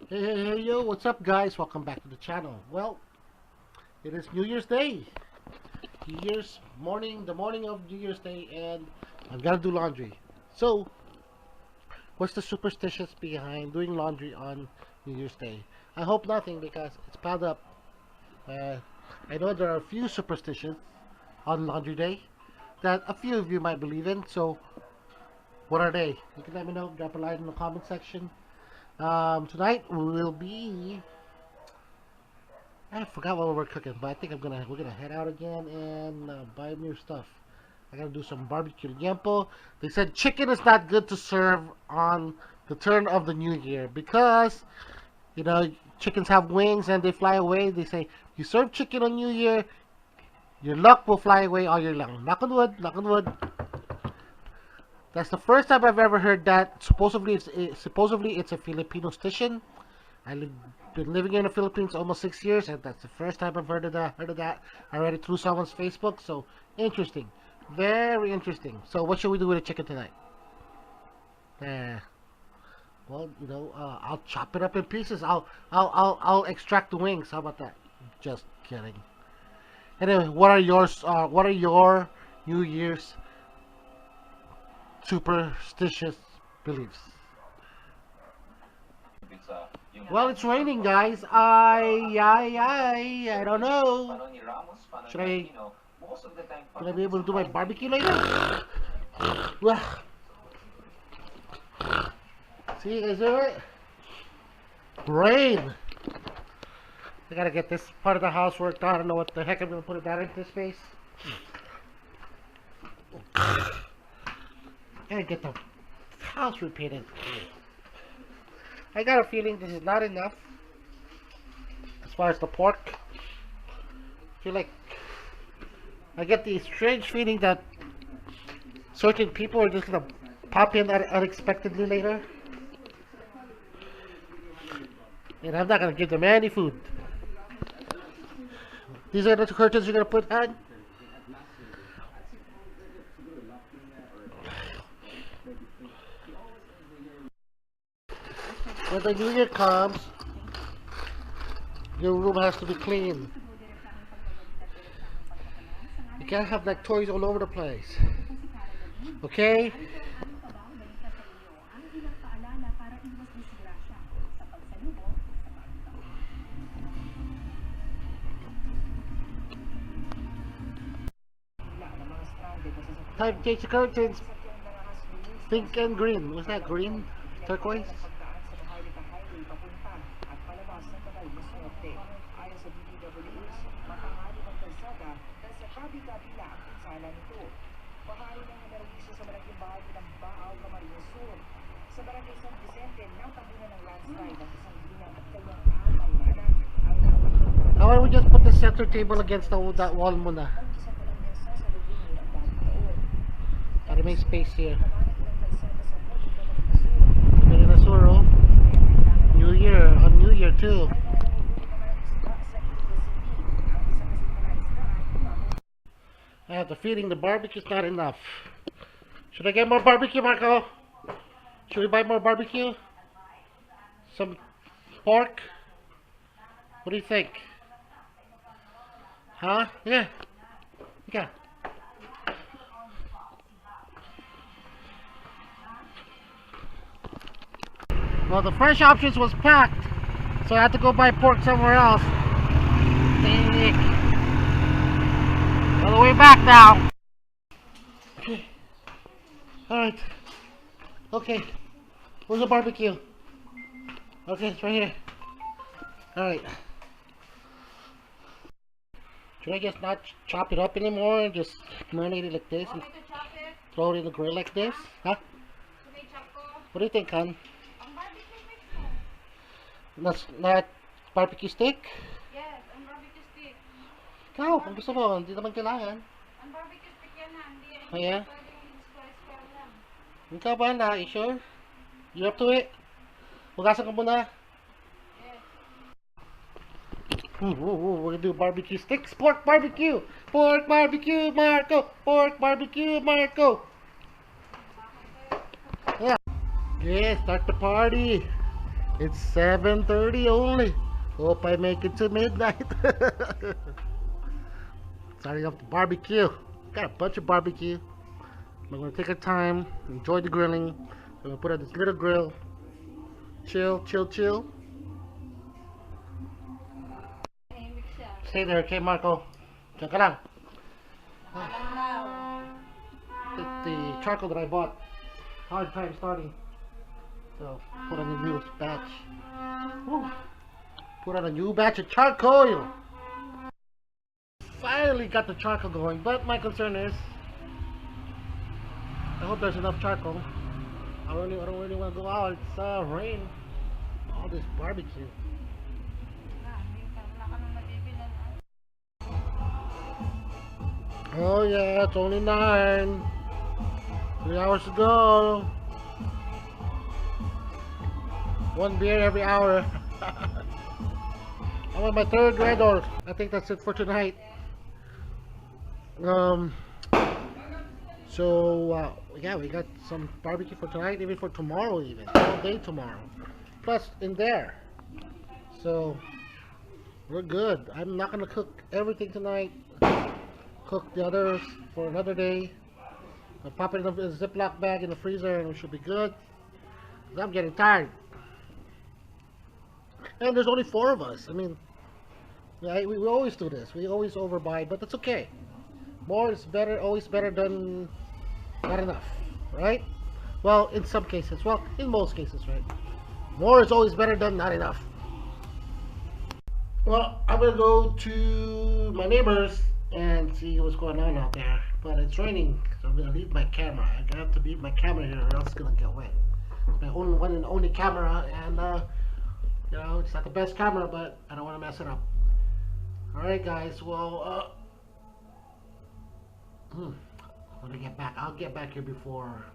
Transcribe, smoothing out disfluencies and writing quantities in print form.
Hey, yo, what's up, guys? Welcome back to the channel. Well, it is New Year's Day. The morning of New Year's Day, and I've got to do laundry. So, what's the superstitious behind doing laundry on New Year's Day? I hope nothing because it's piled up. Uh, I know there are a few superstitions on Laundry Day that a few of you might believe in. So, what are they? You can let me know. Drop a line in the comment section. Tonight will be. I forgot what we're cooking, but I think we're gonna head out again and buy new stuff. I gotta do some barbecue liempo. They said chicken is not good to serve on the turn of the new year because chickens have wings and they fly away. They say you serve chicken on New Year, your luck will fly away all year long. Knock on wood, knock on wood. That's the first time I've ever heard that. Supposedly it's a Filipino station. I've been living in the Philippines almost 6 years, and that's the first time I've heard of that. I read it through someone's Facebook, so interesting, very interesting. So what should we do with the chicken tonight? Well, I'll chop it up in pieces. I'll extract the wings. How about that? Just kidding. Anyway, what are yours? What are your New Year's superstitious beliefs? Well, it's raining, guys. I don't know. Should I be able to do my barbecue later? Well, see you guys do it. Rain. I gotta get this part of the house worked out. I don't know what the heck I'm gonna put that into space. Gotta get the house repainted. I got a feeling this is not enough as far as the pork. I feel like I get the strange feeling that certain people are just gonna pop in unexpectedly later, and I'm not gonna give them any food. These are the curtains you're gonna put on. When the New Year comes, your room has to be clean. You can't have like toys all over the place. Okay? Time to change the curtains. Pink and green. Was that green? Turquoise? How about we just put the center table against that wall muna? Para may space here. Very nasuro. New Year, on New Year too. I have the feeling the barbecue's not enough. Should I get more barbecue, Marco? Should we buy more barbecue? Some pork? What do you think? Huh? Yeah. Yeah. Well, the fresh options was packed, so I had to go buy pork somewhere else. Dang. On the way back now. Okay. Alright. Okay. Where's the barbecue? Okay, it's right here. Alright. Should I just not chop it up anymore and just marinate it like this and throw it in the grill like this? Huh? What do you think, hon? That's not barbecue stick? Yes, ang barbecue stick. Ikaw, kung gusto mo, hindi naman kailangan. Ang barbecue stick yan ha, hindi yan. Oh, yeah? Pwedeng square lang. Ikaw ba na? You sure? You up to it? Hugasan ka muna. Yes. We're gonna do barbecue sticks. Pork barbecue! Pork barbecue, Marco! Pork barbecue, Marco! Yeah. Yeah, start the party. It's 7:30 only. Hope I make it to midnight. Starting up the barbecue. Got a bunch of barbecue. I'm gonna take our time, enjoy the grilling. I'm gonna put on this little grill. Chill, chill, chill. Tahimik siya. Stay there, okay, Marco. Diyan ka lang. Alam The charcoal that I bought. Hard time starting. So, put on a new batch. Woo. Put on a new batch of charcoal. Finally got the charcoal going, but my concern is, I hope there's enough charcoal. I don't really want to go out. It's rain. All this barbecue. wala ka nang mabibilan. Oh yeah, it's only 9. 3 hours to go. 1 beer every hour. I'm on my 3rd Red Horse. I think that's it for tonight. So yeah, we got some barbecue for tonight, even for tomorrow, even all day tomorrow. Plus in there. So we're good. I'm not gonna cook everything tonight. Cook the others for another day. I'll pop it in a Ziploc bag in the freezer and we should be good. 'Cause I'm getting tired. And there's only 4 of us. I mean, we always do this. We always overbuy, but that's okay. More is better, always better than not enough, right? Well, in some cases. Well, in most cases, right? More is always better than not enough. Well, I'm gonna go to my neighbors and see what's going on out there. But it's raining, so I'm gonna leave my camera. I have to leave my camera here, or else it's gonna get wet. It's my only one and only camera, and you know, it's not the best camera, but I don't want to mess it up. All right, guys. Well, when I get back, I'll get back here before